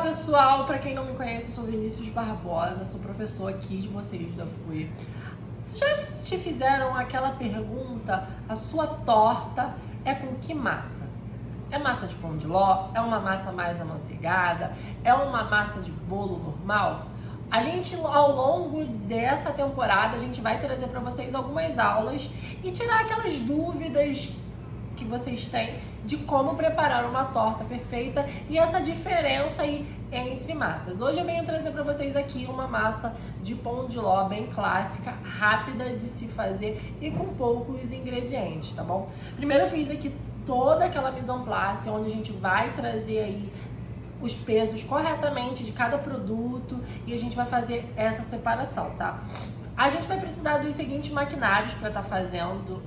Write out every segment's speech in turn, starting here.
pessoal, para quem não me conhece, eu sou Vinícius Barbosa, sou professor aqui de vocês da FUE. Já te fizeram aquela pergunta, a sua torta é com que massa? É massa de pão de ló? É uma massa mais amanteigada? É uma massa de bolo normal? A gente, ao longo dessa temporada, a gente vai trazer para vocês algumas aulas e tirar aquelas dúvidas que vocês têm de como preparar uma torta perfeita e essa diferença aí entre massas. Hoje eu venho trazer para vocês aqui uma massa de pão de ló bem clássica, rápida de se fazer e com poucos ingredientes, tá bom? Primeiro eu fiz aqui toda aquela mise en place, onde a gente vai trazer aí os pesos corretamente de cada produto e a gente vai fazer essa separação, tá? A gente vai precisar dos seguintes maquinários para estar fazendo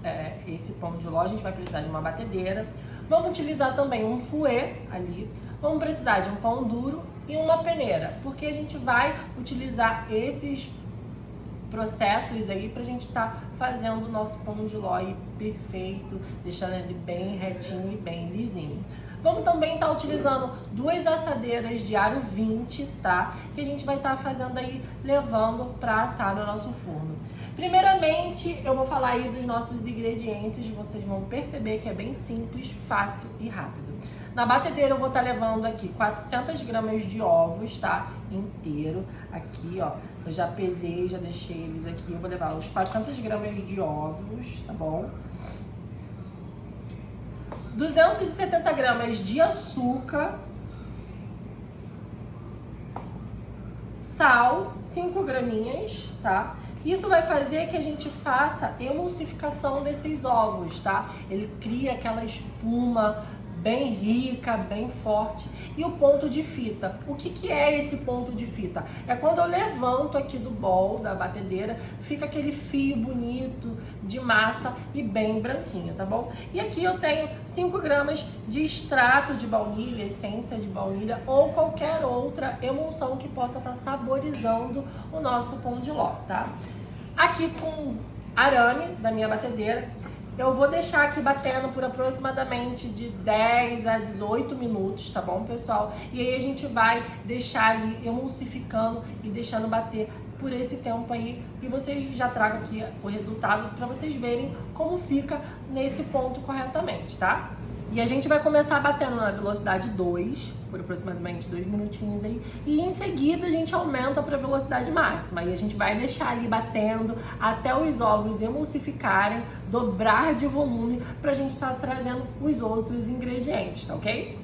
esse pão de ló. A gente vai precisar de uma batedeira, vamos utilizar também um fouet ali, vamos precisar de um pão duro e uma peneira, porque a gente vai utilizar esses processos aí pra gente estar fazendo o nosso pão de ló aí perfeito, deixando ele bem retinho e bem lisinho. Vamos também estar utilizando 2 assadeiras de aro 20, tá? Que a gente vai estar fazendo aí, levando para assar no nosso forno. Primeiramente, eu vou falar aí dos nossos ingredientes, vocês vão perceber que é bem simples, fácil e rápido. Na batedeira eu vou estar levando aqui 400 gramas de ovos, tá? Inteiro. Aqui, ó, eu já pesei, já deixei eles aqui. Eu vou levar os 400 gramas de ovos, tá bom? 270 gramas de açúcar, sal, 5 graminhas, tá? Isso vai fazer que a gente faça emulsificação desses ovos, tá? Ele cria aquela espuma bem rica, bem forte. E o ponto de fita. O que é esse ponto de fita? É quando eu levanto aqui do bol, da batedeira, fica aquele fio bonito de massa e bem branquinho, tá bom? E aqui eu tenho 5 gramas de extrato de baunilha, essência de baunilha ou qualquer outra emulsão que possa estar saborizando o nosso pão de ló, tá? Aqui com arame da minha batedeira, eu vou deixar aqui batendo por aproximadamente de 10 a 18 minutos, tá bom, pessoal? E aí a gente vai deixar ali emulsificando e deixando bater por esse tempo aí. E você já traga aqui o resultado para vocês verem como fica nesse ponto corretamente, tá? E a gente vai começar batendo na velocidade 2, por aproximadamente 2 minutinhos aí. E em seguida a gente aumenta para a velocidade máxima. E a gente vai deixar ali batendo até os ovos emulsificarem, dobrar de volume, para a gente estar trazendo os outros ingredientes, tá ok?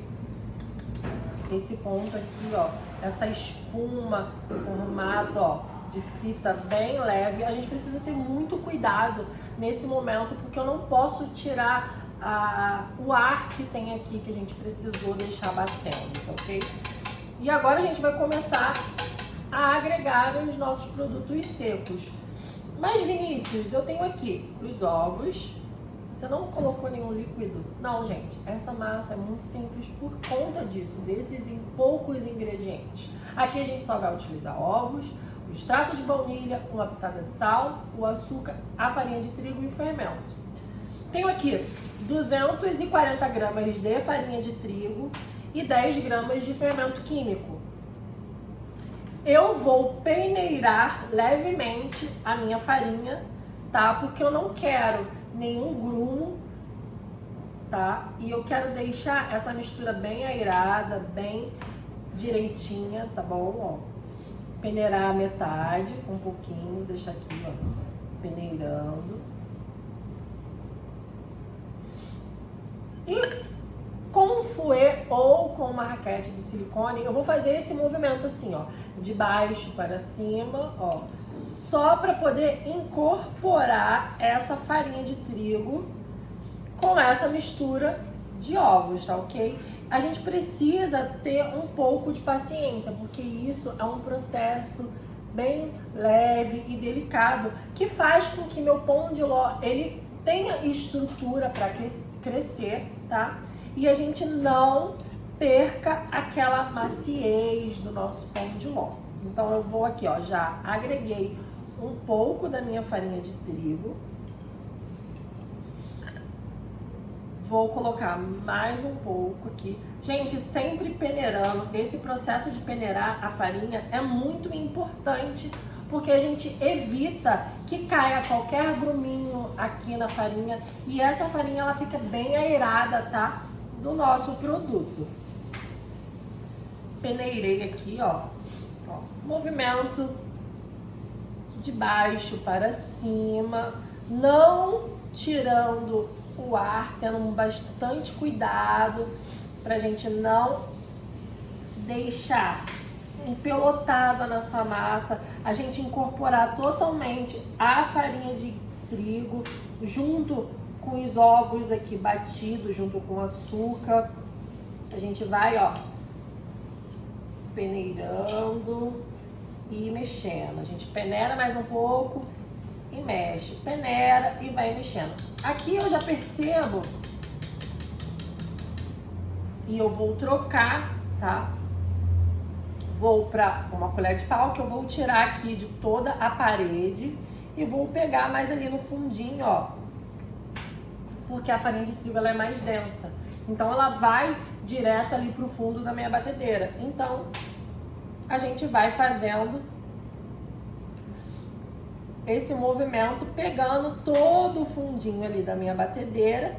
Esse ponto aqui, ó, essa espuma em formato, ó, de fita bem leve. A gente precisa ter muito cuidado nesse momento, porque eu não posso tirar o ar que tem aqui, que a gente precisou deixar batendo, tá ok? E agora a gente vai começar a agregar os nossos produtos secos. Mas Vinícius, eu tenho aqui os ovos. Você não colocou nenhum líquido? Não, gente, essa massa é muito simples por conta disso, desses poucos ingredientes. Aqui a gente só vai utilizar ovos, o extrato de baunilha, uma pitada de sal, o açúcar, a farinha de trigo e o fermento. Tenho aqui 240 gramas de farinha de trigo e 10 gramas de fermento químico. Eu vou peneirar levemente a minha farinha, tá? Porque eu não quero nenhum grumo, tá? E eu quero deixar essa mistura bem airada, bem direitinha, tá bom? Ó, peneirar a metade, um pouquinho, deixar aqui, ó, peneirando. E com fouet ou com uma raquete de silicone, eu vou fazer esse movimento assim, ó, de baixo para cima, ó, só para poder incorporar essa farinha de trigo com essa mistura de ovos, tá ok? A gente precisa ter um pouco de paciência, porque isso é um processo bem leve e delicado, que faz com que meu pão de ló, ele tenha estrutura para crescer, tá? E a gente não perca aquela maciez do nosso pão de ló. Então eu vou aqui, ó, já agreguei um pouco da minha farinha de trigo. Vou colocar mais um pouco aqui Gente, sempre peneirando. Esse processo de peneirar a farinha é muito importante, porque a gente evita que caia qualquer gruminho aqui na farinha e essa farinha ela fica bem aerada, tá? Do nosso produto. Peneirei aqui, ó. Movimento de baixo para cima, não tirando o ar, tendo bastante cuidado pra gente não deixar empelotada nessa massa, a gente incorporar totalmente a farinha de trigo junto com os ovos aqui batidos, junto com o açúcar. A gente vai, ó, peneirando e mexendo. A gente peneira mais um pouco e mexe, peneira e vai mexendo. Aqui eu já percebo e eu vou trocar, tá? Vou para uma colher de pau que eu vou tirar aqui de toda a parede e vou pegar mais ali no fundinho, ó, porque a farinha de trigo ela é mais densa, então ela vai direto ali pro fundo da minha batedeira. Então a gente vai fazendo esse movimento, pegando todo o fundinho ali da minha batedeira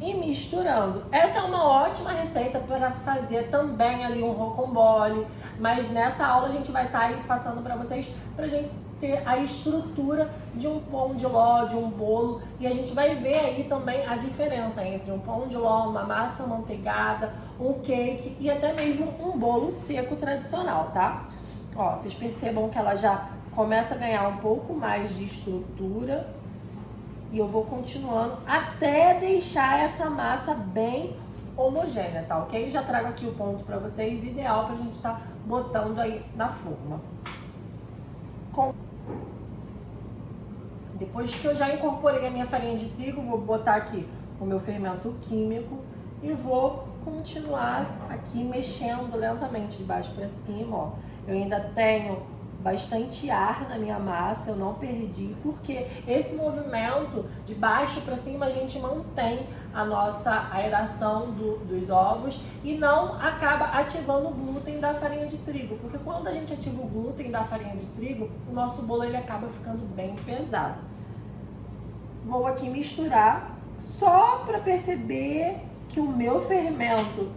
e misturando. Essa é uma ótima receita para fazer também ali um rocambole, mas nessa aula a gente vai estar aí passando para vocês, pra gente ter a estrutura de um pão de ló, de um bolo, e a gente vai ver aí também a diferença entre um pão de ló, uma massa amanteigada, um cake e até mesmo um bolo seco tradicional, tá? Ó, vocês percebam que ela já começa a ganhar um pouco mais de estrutura e eu vou continuando até deixar essa massa bem homogênea, tá ok? Já trago aqui o ponto para vocês, ideal pra gente estar botando aí na forma. Depois que eu já incorporei a minha farinha de trigo, vou botar aqui o meu fermento químico e vou continuar aqui mexendo lentamente de baixo para cima, ó. Eu ainda tenho bastante ar na minha massa, eu não perdi, porque esse movimento de baixo para cima a gente mantém a nossa aeração dos ovos e não acaba ativando o glúten da farinha de trigo, porque quando a gente ativa o glúten da farinha de trigo, o nosso bolo ele acaba ficando bem pesado. Vou aqui misturar só para perceber que o meu fermento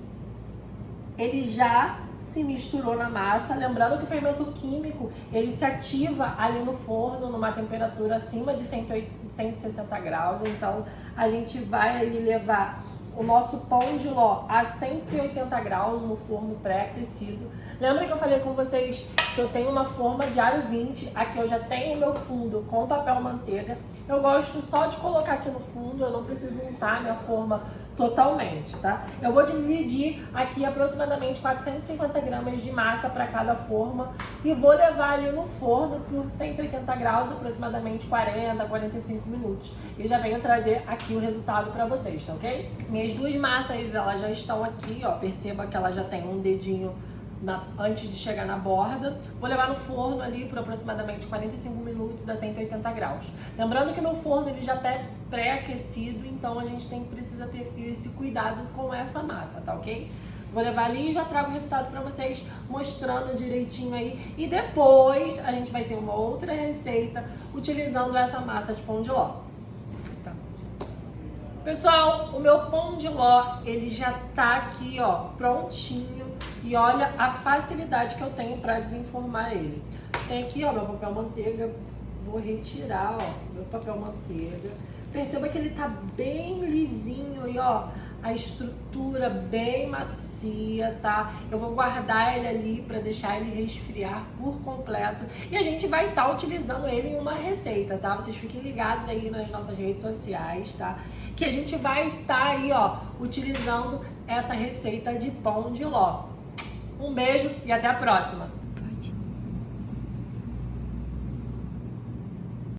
ele já se misturou na massa. Lembrando que o fermento químico ele se ativa ali no forno numa temperatura acima de 160 graus, então a gente vai ali levar o nosso pão de ló a 180 graus no forno pré-aquecido. Lembra que eu falei com vocês que eu tenho uma forma de aro 20, aqui eu já tenho meu fundo com papel manteiga. Eu gosto só de colocar aqui no fundo, eu não preciso untar minha forma totalmente, tá? Eu vou dividir aqui aproximadamente 450 gramas de massa para cada forma e vou levar ali no forno por 180 graus, aproximadamente 40, 45 minutos. E já venho trazer aqui o resultado para vocês, tá ok? Minhas duas massas, elas já estão aqui, ó, perceba que ela já tem um dedinho antes de chegar na borda. Vou levar no forno ali por aproximadamente 45 minutos a 180 graus. Lembrando que meu forno ele já está pré-aquecido, então a gente precisa ter esse cuidado com essa massa, tá ok? Vou levar ali e já trago o resultado para vocês, mostrando direitinho aí. E depois a gente vai ter uma outra receita utilizando essa massa de pão de ló. Tá. Pessoal, o meu pão de ló, ele já tá aqui, ó, prontinho. E olha a facilidade que eu tenho para desenformar ele. Tem aqui, ó, meu papel manteiga. Vou retirar, ó, meu papel manteiga. Perceba que ele tá bem lisinho e, ó, a estrutura bem macia, tá? Eu vou guardar ele ali para deixar ele resfriar por completo. E a gente vai estar utilizando ele em uma receita, tá? Vocês fiquem ligados aí nas nossas redes sociais, tá? Que a gente vai estar aí, ó, utilizando essa receita de pão de ló. Um beijo e até a próxima!